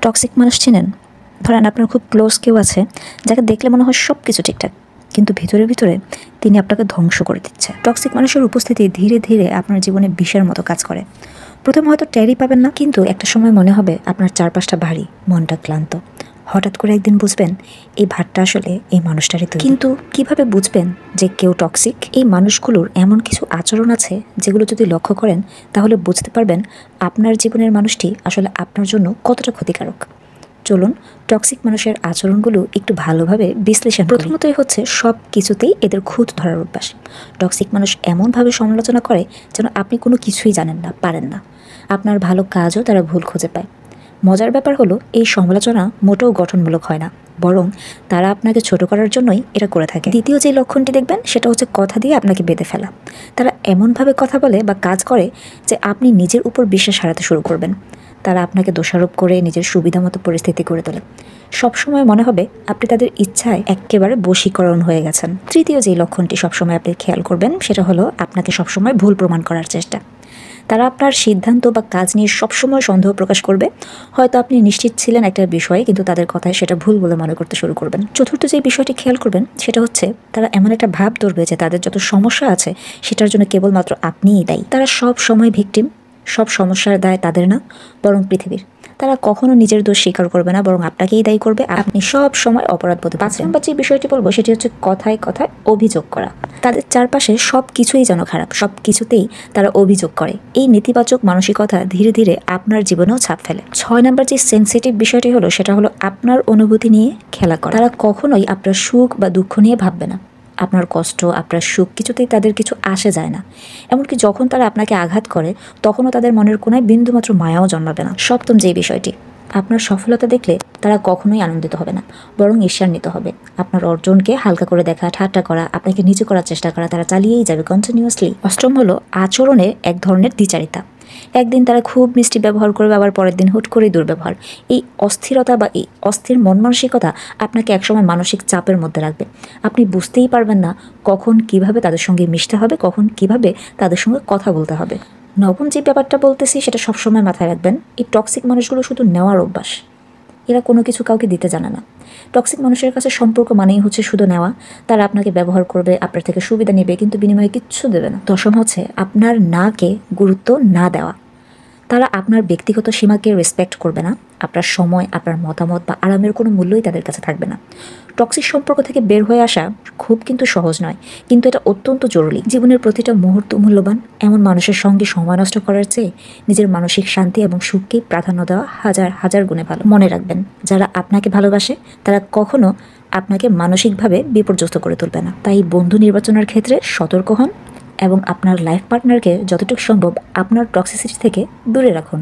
Toxic মানুষ চেনেন? ধরেন আপনার খুব ক্লোজ কেউ আছে যাকে দেখলে মনে হয় সব কিছু ঠিকঠাক, কিন্তু ভিতরে ভিতরে তিনি আপনাকে ধ্বংস করে দিচ্ছে। টক্সিক মানুষের উপস্থিতি ধীরে ধীরে আপনার জীবনে বিষের মতো কাজ করে। প্রথমে হয়তো টেরই পাবেন না, কিন্তু একটা সময় মনে হবে আপনার চারপাশটা ভারী, মনটা ক্লান্ত। হঠাৎ করে একদিন বুঝবেন এই ভারটা আসলে এই মানুষটারই তৈরি। কিন্তু কিভাবে বুঝবেন যে কেউ টক্সিক? এই মানুষগুলোর এমন কিছু আচরণ আছে যেগুলো যদি লক্ষ্য করেন তাহলে বুঝতে পারবেন আপনার জীবনের মানুষটি আসলে আপনার জন্য কতটা ক্ষতিকারক। চলুন টক্সিক মানুষের আচরণগুলো একটু ভালোভাবে বিশ্লেষণ। প্রথমতই হচ্ছে সব কিছুতেই এদের খুঁত ধরার অভ্যাস। টক্সিক মানুষ এমনভাবে সমালোচনা করে যেন আপনি কোনো কিছুই জানেন না, পারেন না। আপনার ভালো কাজও তারা ভুল খুঁজে পায়। মজার ব্যাপার হলো এই সমালোচনা মোটেও গঠনমূলক হয় না, বরং তারা আপনাকে ছোট করার জন্যই এটা করে থাকে। দ্বিতীয় যে লক্ষণটি দেখবেন সেটা হচ্ছে কথা দিয়ে আপনাকে বেঁধে ফেলা। তারা এমনভাবে কথা বলে বা কাজ করে যে আপনি নিজের উপর বিশ্বাস হারাতে শুরু করবেন। তারা আপনাকে দোষারোপ করে নিজের সুবিধা মতো পরিস্থিতি করে তোলে। সবসময় মনে হবে আপনি তাদের ইচ্ছায় একেবারে বশীকরণ হয়ে গেছেন। তৃতীয় যে লক্ষণটি সবসময় আপনি খেয়াল করবেন সেটা হলো আপনাকে সবসময় ভুল প্রমাণ করার চেষ্টা। তারা আপনার সিদ্ধান্ত বা কাজ নিয়ে সবসময় সন্দেহ প্রকাশ করবে। হয়তো আপনি নিশ্চিত ছিলেন একটা বিষয়ে, কিন্তু তাদের কথায় সেটা ভুল বলে মনে করতে শুরু করবেন। চতুর্থ যে বিষয়টি খেয়াল করবেন সেটা হচ্ছে তারা এমন একটা ভাব ধরবে যে তাদের যত সমস্যা আছে সেটার জন্য কেবলমাত্র আপনিই দায়ী। তারা সব সময় ভিকটিম, সব সমস্যার দায় তাদের না, বরং পৃথিবীর। তারা কখনো নিজের দোষ স্বীকার করবে না, বরং আপনাকেই দায়ী করবে। আপনি সব সময় অপরাধবোধে। 5 নম্বর যে বিষয়টি বলবো সেটি হচ্ছে কথায় কথায় অভিযোগ করা। তাদের চারপাশে সব কিছুই যেন খারাপ, সব কিছুতেই তারা অভিযোগ করে। এই নেতিবাচক মানসিকতা ধীরে ধীরে আপনার জীবনেও ছাপ ফেলে। 6 নম্বর যে সেন্সিটিভ বিষয়টি হলো সেটা হলো আপনার অনুভূতি নিয়ে খেলা করা। তারা কখনোই আপনার সুখ বা দুঃখ নিয়ে ভাববে না। আপনার কষ্ট, আপনার সুখ কিছুতেই তাদের কিছু আসে যায় না। এমনকি যখন তারা আপনাকে আঘাত করে তখনও তাদের মনের কোনায় বিন্দুমাত্র মায়াও জন্মাবে না। সপ্তম যে বিষয়টি, আপনার সফলতা দেখলে তারা কখনোই আনন্দিত হবে না, বরং ঈর্ষান্বিত হবে। আপনার অর্জনকে হালকা করে দেখা, ঠাট্টা করা, আপনাকে নিচু করার চেষ্টা করা তারা চালিয়েই যাবে কন্টিনিউয়াসলি। অষ্টম হলো আচরণের এক ধরনের দ্বিচারিতা। একদিন তারা খুব মিষ্টি ব্যবহার করবে, আবার পরের দিন হুট করেই দুর্ব্যবহার। এই অস্থিরতা বা এই অস্থির মন মানসিকতা আপনাকে একসময় মানসিক চাপের মধ্যে রাখবে। আপনি বুঝতেই পারবেন না কখন কিভাবে তাদের সঙ্গে মিশতে হবে, কখন কিভাবে তাদের সঙ্গে কথা বলতে হবে। নবম যে ব্যাপারটা বলতেছি সেটা সবসময় মাথায় রাখবেন, এই টক্সিক মানুষগুলো শুধু নেওয়ার অভ্যাস। এরা কোনো কিছু কাউকে দিতে জানে না। টক্সিক মানুষের কাছে সম্পর্ক মানেই হচ্ছে শুধু নেওয়া। তারা আপনাকে ব্যবহার করবে, আপনার থেকে সুবিধা নেবে, কিন্তু বিনিময়ে কিচ্ছু দেবে না। দশম হচ্ছে আপনার নাকে গুরুত্ব না দেওয়া। তারা আপনার ব্যক্তিগত সীমাকে রেসপেক্ট করবে না। আপনার সময়, আপনার মতামত বা আরামের কোনো মূল্যই তাদের কাছে থাকবে না। টক্সিক সম্পর্ক থেকে বের হয়ে আসা খুব কিন্তু সহজ নয়, কিন্তু এটা অত্যন্ত জরুরি। জীবনের প্রতিটা মুহূর্ত মূল্যবান। এমন মানুষের সঙ্গে সময় নষ্ট করার চেয়ে নিজের মানসিক শান্তি এবং সুখকে প্রাধান্য দেওয়া হাজার হাজার গুণে ভালো। মনে রাখবেন, যারা আপনাকে ভালোবাসে তারা কখনো আপনাকে মানসিকভাবে বিপর্যস্ত করে তুলবে না। তাই বন্ধু নির্বাচনের ক্ষেত্রে সতর্ক হন এবং আপনার লাইফ পার্টনারকে যতটুকু সম্ভব আপনার টক্সিসিটি থেকে দূরে রাখুন।